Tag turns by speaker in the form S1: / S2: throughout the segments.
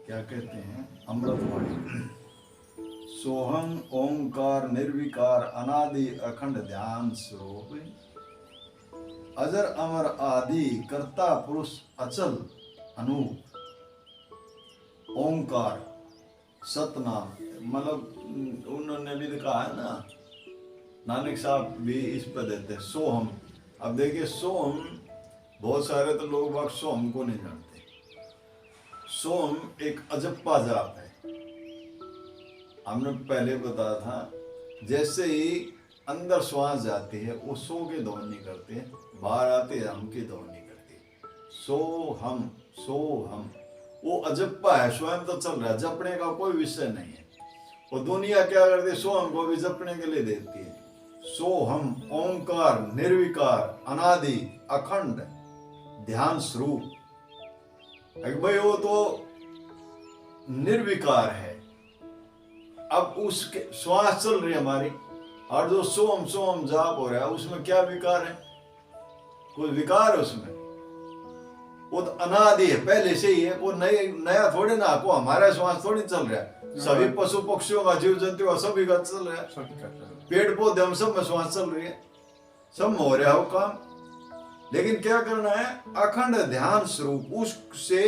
S1: क्या कहते हैं अमृतवाणी। सोहम ओंकार निर्विकार अनादि अखंड ध्यान स्वरूप अजर अमर आदि कर्ता पुरुष अचल अनूप ओंकार सतनाम। मतलब उन्होंने भी कहा है ना, नानक साहब भी इस पर देते हैं सोहम। अब देखिए सोहम, बहुत सारे तो लोग बाग सोहम को नहीं जानते। सोहम एक अजप्पा जाप है। हमने पहले बताया था, जैसे ही अंदर श्वास जाती है वो सो के ध्वनि करते हैं, बाहर आते हम की ध्वनि करती है। सोहम सोहम वो अजप्पा है, स्वयं तो चल रहा है, जपने का कोई विषय नहीं है। वो दुनिया क्या करती है, सोहम को भी जपने के लिए देती है। सोहम ओंकार निर्विकार अनादि अखंड ध्यान स्वरूप। भाई वो तो निर्विकार है। अब उसके श्वास चल रही है हमारी, और जो सोम सोम जाप हो रहा है उसमें क्या विकार है? कोई विकार है उसमें? वो तो अनादि है, पहले से ही है। वो नया थोड़े ना, को हमारा श्वास थोड़ी चल रहा है। सभी पशु पक्षियों का, जीव जंतु का सभी का चल रहा है। पेड़ पौधे हम सब में श्वास चल रही है, सब में हो रहा है वो काम। लेकिन क्या करना है? अखंड ध्यान स्वरूप उससे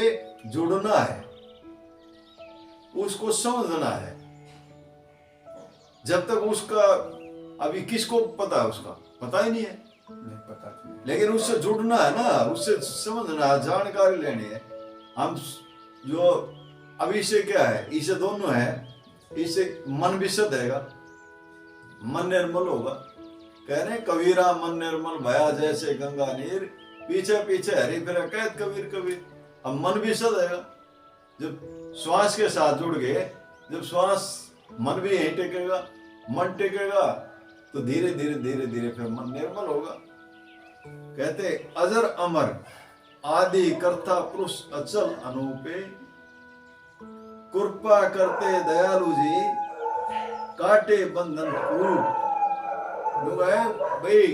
S1: जुड़ना है, उसको समझना है। जब तक उसका, अभी किसको पता है, उसका पता ही नहीं है, नहीं पता। लेकिन उससे जुड़ना है ना, उससे समझना है, जानकारी लेनी है। हम जो अभी इसे क्या है, इसे दोनों है, इसे मन विशुद्ध रहेगा, मन निर्मल होगा। कह रहे कबीरा मन निर्मल भया जैसे गंगा नीर, पीछे पीछे हरी फिर कैद कबीर कबीर। अब मन विशुद्ध रहेगा जब श्वास के साथ जुड़ गए। जब श्वास, मन भी यहीं टेकेगा, मन टेकेगा तो धीरे धीरे धीरे धीरे फिर मन निर्मल होगा। कहते अजर अमर आदि कर्ता पुरुष अचल अनूपे, कृपा करते दयालु जी काटे बंधन कूप। लोग है भाई,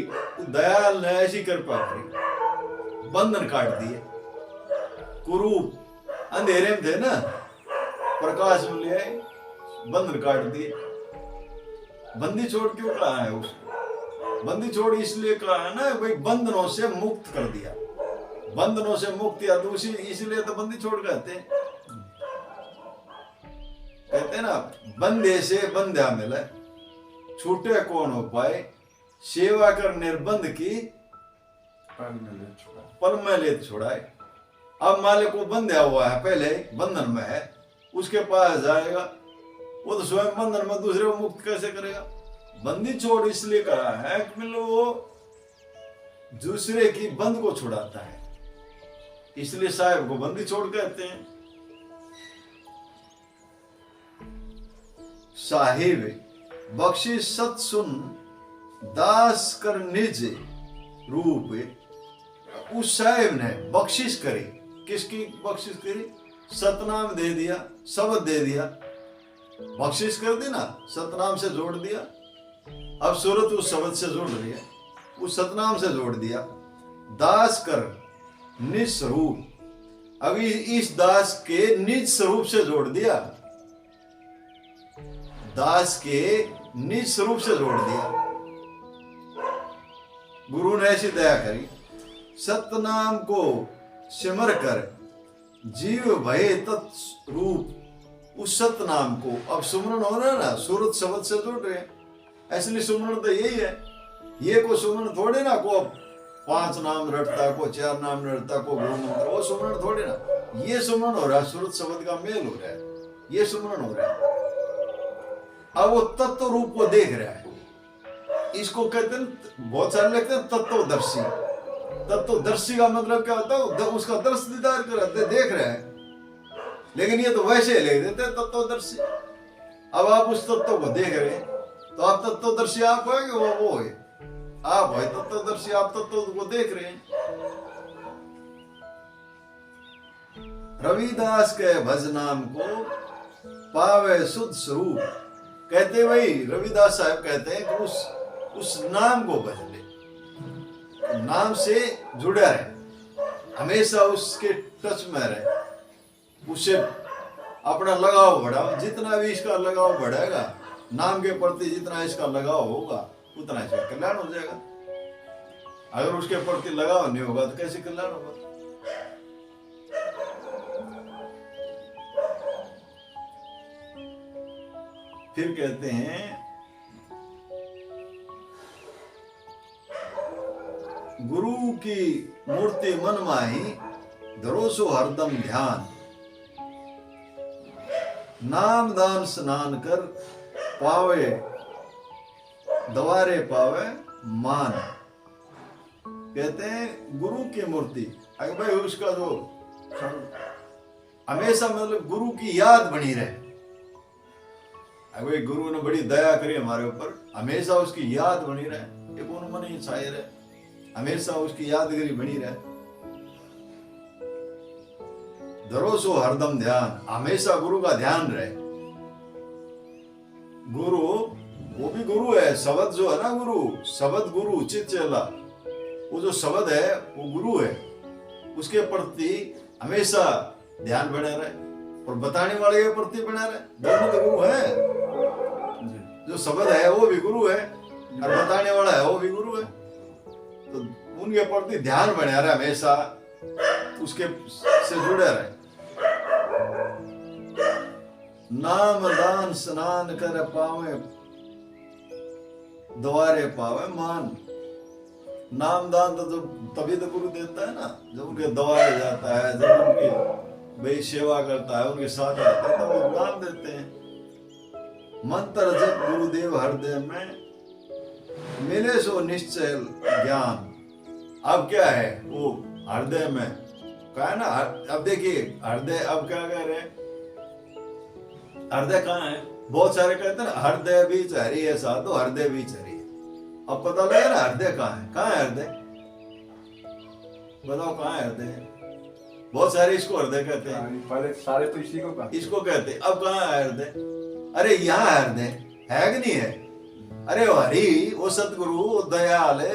S1: दयाल ने ऐसी कृपा करी, बंधन काट दिए। कुरूप अंधेरे में थे ना, प्रकाश में ले आए, बंधन काट दिए। बंदी छोड़ क्यों कहा है उसको? बंदी छोड़ इसलिए कहा है ना भाई, बंधनों से मुक्त कर दिया। बंधनों से मुक्त या तो इसलिए तो बंदी छोड़ कहते हैं। कहते ना, बंदे से बंध्या मिले, छूटे कौन हो पाए, सेवा कर निर्बंध की पल में ले छुड़ाए। अब मालिक को बंध्या हुआ है, पहले बंधन में है, उसके पास जाएगा, वो तो स्वयं बंधन में, दूसरे को मुक्त कैसे करेगा? बंदी छोड़ इसलिए कहा है कि मतलब वो दूसरे की बंद को छुड़ाता है, इसलिए साहिब को बंदी छोड़ कहते हैं। साहिब बख्शिश सत सुन दास कर निज रूप। उस साहिब ने बख्शिश करी, किसकी बख्शिश करी? सतनाम दे दिया, शब्द दे दिया, बख्शिश कर दी ना, सतनाम से जोड़ दिया। अब सूरत उस शब्द से जोड़ रही है, उस सतनाम से जोड़ दिया। दास कर निज स्वरूप, अभी इस दास के निज स्वरूप से जोड़ दिया, दास के निज स्वरूप से जोड़ दिया। गुरु ने ऐसी दया करी, सतनाम को सिमर कर जीव भय तत्रूप। उस सतनाम को अब सुमरण हो रहा है ना, सूरत शब्द से जोड़ रहे हैं, इसलिए सुमरण तो यही है। ये को सुमरण थोड़े ना, को 5 नाम रटता, को 4 नाम रटता, को गुरु मंत्र, वो सुमरण थोड़े ना। ये सुमरण हो रहा है, सूरत शब्द का मेल हो रहा है, ये सुमरण हो रहा है। अब वो तत्व रूप को देख रहा है, इसको कहते हैं, बहुत सारे लिखते हैं तत्वदर्शी। तत्वदर्शी का मतलब क्या होता है? उसका दर्श दीदार करते, देख रहे हैं। लेकिन ये तो वैसे ले देते हैं तत्वदर्शी। अब आप उस तत्व को देख रहे हैं, तो आप तत्वदर्शी आप हो, वो है आप है तत्वदर्शी, आप तत्व को देख रहे हैं। रविदास के भज नाम को पावे शुद्ध स्वरूप। कहते भाई रविदास साहब कहते हैं कि उस नाम को भज ले, नाम से जुड़ा रहे, हमेशा उसके टच में रहे, उसे अपना लगाव बढ़ाओ। जितना भी इसका लगाव बढ़ेगा, नाम के प्रति जितना इसका लगाव होगा, उतना इसका कल्याण हो जाएगा। अगर उसके प्रति लगाव नहीं होगा तो कैसे कल्याण होगा? फिर कहते हैं गुरु की मूर्ति मन माही, धरोसो हरदम ध्यान। नाम दान स्नान कर, पावे द्वारे पावे मान। कहते हैं गुरु की मूर्ति, अगर भाई उसका जो हमेशा मतलब गुरु की याद बनी रहे। अगर भाई गुरु ने बड़ी दया करी हमारे ऊपर, हमेशा उसकी याद बनी रहे। ये कौन मन ही शायर है, हमेशा उसकी यादगिरी बनी रहे। धरोसो हरदम ध्यान, हमेशा गुरु का ध्यान रहे। गुरु वो भी गुरु है, शब्द जो है ना गुरु, शब्द गुरु चित चेला, वो जो शब्द है वो गुरु है। उसके प्रति हमेशा ध्यान बने रहे और बताने वाले के प्रति बने रहे। दोनों तो गुरु है, जो शब्द है वो भी गुरु है और बताने वाला है वो भी गुरु है। तो उनके प्रति ध्यान बने रहे, हमेशा उसके से जुड़े रहे। नाम दान स्नान कर पावे, द्वारे पावे मान। नाम दान तो तभी तो गुरु देता है ना, जब उनके द्वारे जाता है, जब उनकी भाई सेवा करता है, उनके साथ रहता है, तो वो नाम देते हैं। मंत्र जप गुरुदेव हृदय में, मिले सो निश्चय ज्ञान। अब क्या है वो हृदय में कहा है ना। अब देखिए हृदय, अब क्या कह रहे हैं, हृदय कहाँ है? बहुत सारे कहते हैं ना हृदय भी चहरी है साधो, हृदय भी चहरी है। अब पता लगा ना हृदय कहाँ है? कहाँ है हृदय? बताओ कहाँ है हृदय? बहुत सारे इसको हृदय कहते हैं,
S2: पहले सारे तो इसी को कहते,
S1: इसको कहते हैं। अब कहाँ है हृदय? अरे यहाँ है हृदय, है कि नहीं है? अरे वो हरि, वो सतगुरु, वो दयाल है,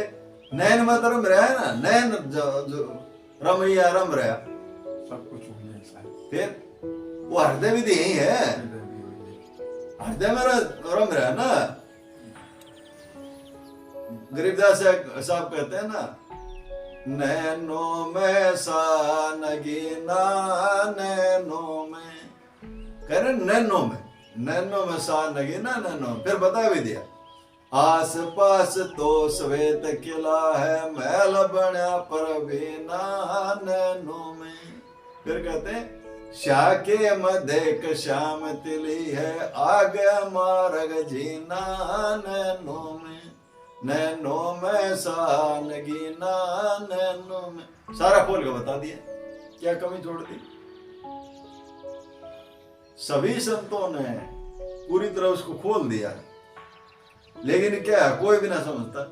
S1: नैन में रम रहा है ना, नैन जो रमैया रम रहा,
S2: सब कुछ होने ऐसा।
S1: फिर वो हृदय भी यही है, हृदय में रम रहा है ना। गरीबदास साहब कहते हैं ना, नैनो में सा नगीना, नैनो में, कह रहे नैनो में सा नगीना, नैनो। फिर बता भी दिया, आस पास तो श्वेत किला है, महल बना पर बिना नैनो में। फिर कहते हैं श्या के मध्य श्याम तिली है, आ गया मार्ग जीना नैनो में। नैनो में सा नगीना, नैनो में। सारा खोल के बता दिया, क्या कमी छोड़ दी? सभी संतों ने पूरी तरह उसको खोल दिया, लेकिन क्या है, कोई भी ना समझता।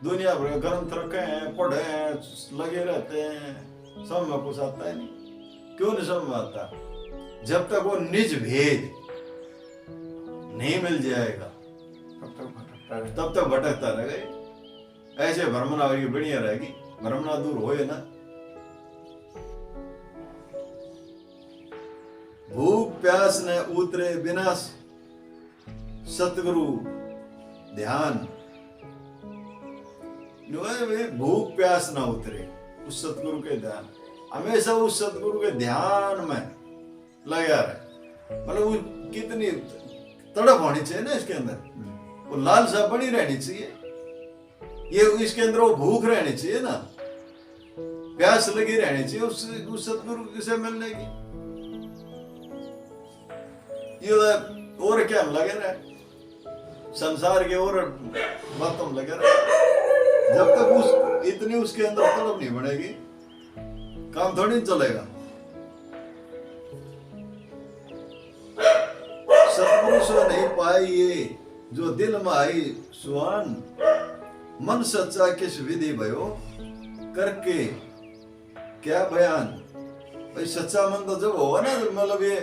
S1: दुनिया भर ग्रंथ रखे हैं, पढ़े हैं, लगे रहते हैं, समझ में कुछ आता है नहीं। क्यों नहीं समझ में आता? जब तक वो निज भेद नहीं मिल जाएगा तब तक भटकता रहेगा। ऐसे भ्रमणा बढ़िया रहेगी, भ्रमणा दूर हो ना। भूख प्यास ने उतरे बिना सतगुरु ध्यान। भूख प्यास ना उतरे उस सतगुरु के ध्यान, हमेशा उस सतगुरु के ध्यान में लगा रहे। मतलब वो कितनी तड़प होनी चाहिए ना इसके अंदर, वो लालसा बनी रहनी चाहिए, ये इसके अंदर वो भूख रहनी चाहिए ना, प्यास लगी रहनी चाहिए उस सतगुरु से मिलने की। ये और क्या लगे रहे, संसार के और बातों लगे रहे। जब तक इतनी उसके अंदर तड़प नहीं बढ़ेगी, काम थोड़ी चलेगा। सतगुरु से नहीं पाई ये जो दिल में आई सुहान, मन सच्चा किस विधि भयो करके क्या बयान। भाई सच्चा मन तो जब होगा ना, मतलब ये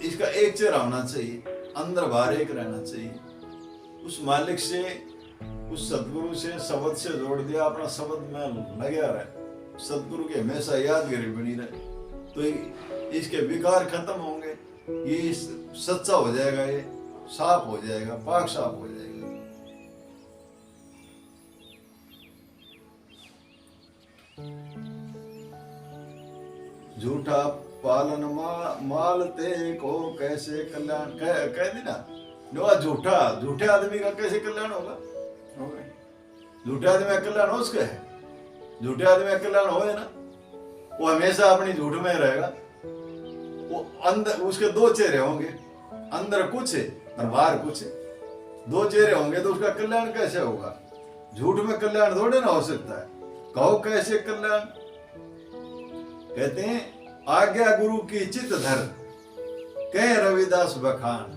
S1: इसका एक चेहरा होना चाहिए, अंदर बाहर एक रहना चाहिए। उस मालिक से, उस सदगुरु से, शब्द से जोड़ दिया, अपना शब्द में लगे रहे, सदगुरु की हमेशा यादगिरी बनी रहे, तो इसके विकार खत्म होंगे, ये सच्चा हो जाएगा, ये साफ हो जाएगा, पाक साफ हो जाएगा। झूठा पालन मालते को कैसे कल्याण, कह दी ना, जो झूठे आदमी का कैसे कल्याण होगा?
S2: हो गए।
S1: झूठे आदमी का कल्याण हो उसका है? झूठे आदमी का कल्याण हो ना, वो हमेशा अपनी झूठ में रहेगा। वो अंदर उसके दो चेहरे होंगे, अंदर कुछ है और बाहर कुछ है। दो चेहरे होंगे तो उसका कल्याण कैसे होगा? झूठ में कल्याण थोड़े ना हो सकता है। कहो कैसे कल्याण? कहते हैं आज्ञा गुरु की चित धर, कह रविदास बखान।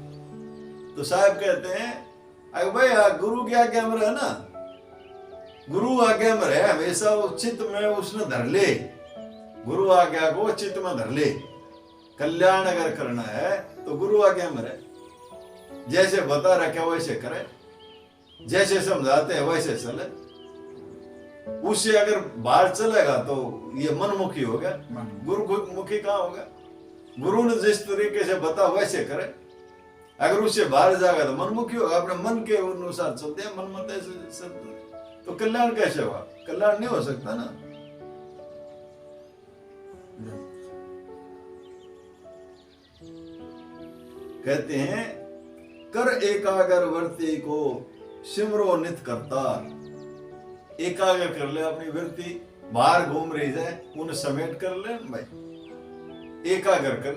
S1: तो साहब कहते हैं अरे भाई गुरु की आज्ञा में रहे ना, गुरु आज्ञा में रहे, हमेशा वो चित्त में उसने धर ले, गुरु आज्ञा को चित्त में धर ले। कल्याण अगर करना है तो गुरु आज्ञा में रहे, जैसे बता रखे वैसे करे, जैसे समझाते हैं वैसे चले। उससे अगर बाहर चलेगा तो ये मनमुखी हो गया, गुरु मुखी कहाँ होगा? गुरु ने जिस तरीके से बता वैसे करे। अगर उससे बाहर जाएगा तो मनमुखी होगा, अपने मन के अनुसार चलते हैं, मन मत ऐसे तो कल्याण कैसे होगा? कल्याण नहीं हो सकता ना। कहते हैं कर एकाग्र वर्ती को सिमरो नित करतार। एकाग्र कर ले अपनी वृत्ति, बाहर घूम रही जाए उन्हें समेट कर ले भाई, एकाग्र कर,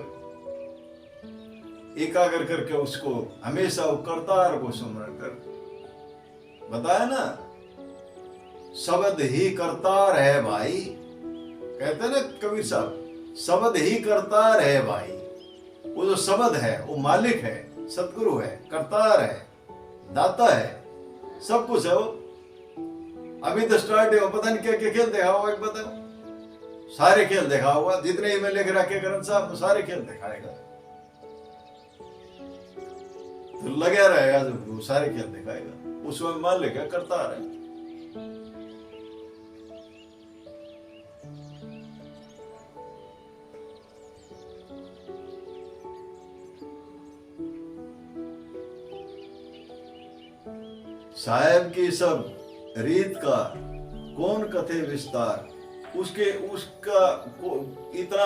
S1: एकाग्र करके उसको हमेशा वो करतार को स्मरण कर। बताया ना, शब्द ही करतार है भाई, कहते ना कबीर साहब, शब्द ही करतार है भाई। वो जो शब्द है वो मालिक है, सतगुरु है, करतार है, दाता है, सब कुछ है वो। अभी तो स्टार्ट है, पता नहीं क्या क्या खेल देखा होगा, एक बताओ, सारे खेल देखा होगा, जितने ही में लेकर रखे करण साहब सारे खेल दिखाएगा, तो लगे रहेगा जब सारे खेल दिखाएगा। उसमें मालिक है, करतार है। साहेब की सब रीत का कौन कथे विस्तार, उसका इतना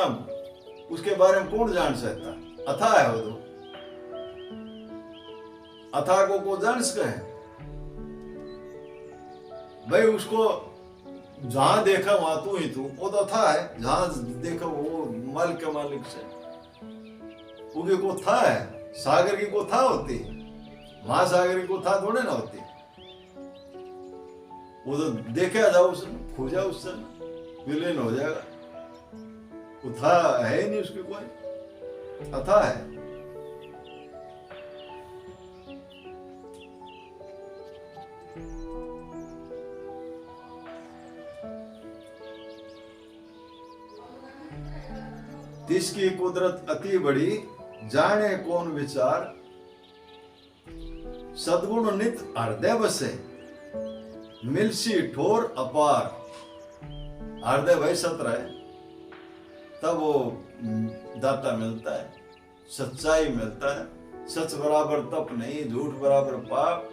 S1: उसके बारे में कौन जान सकता? अथा है वो तो, अथा को जान सके है भाई। उसको जहां देखा वहां तू ही तू, वो तो अथा है, जहां देखा वो मालिक के मालिक से। उनकी को था है, सागर की को था होती, महासागर की को था थोड़े ना होती। वो तो देखा जाओ उसने, खोजा उससे, विलीन हो जाएगा। वो था है नहीं उसकी कोई, अथा है। तिसकी कुदरत अति बड़ी, जाने कौन विचार। सद्गुण नित हृदय बसे, मिलसी ठोर अपार। हृदय भाई सत रहे तब वो दाता मिलता है, सच्चाई मिलता है। सच बराबर तप नहीं, झूठ बराबर पाप।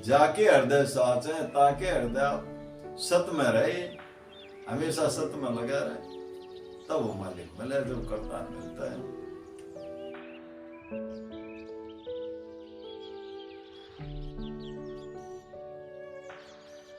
S1: जाके हृदय साचे, ताके हृदय सत में रहे, हमेशा सत में लगा रहे, तब वो मालिक मिले, जब करतार मिलता है।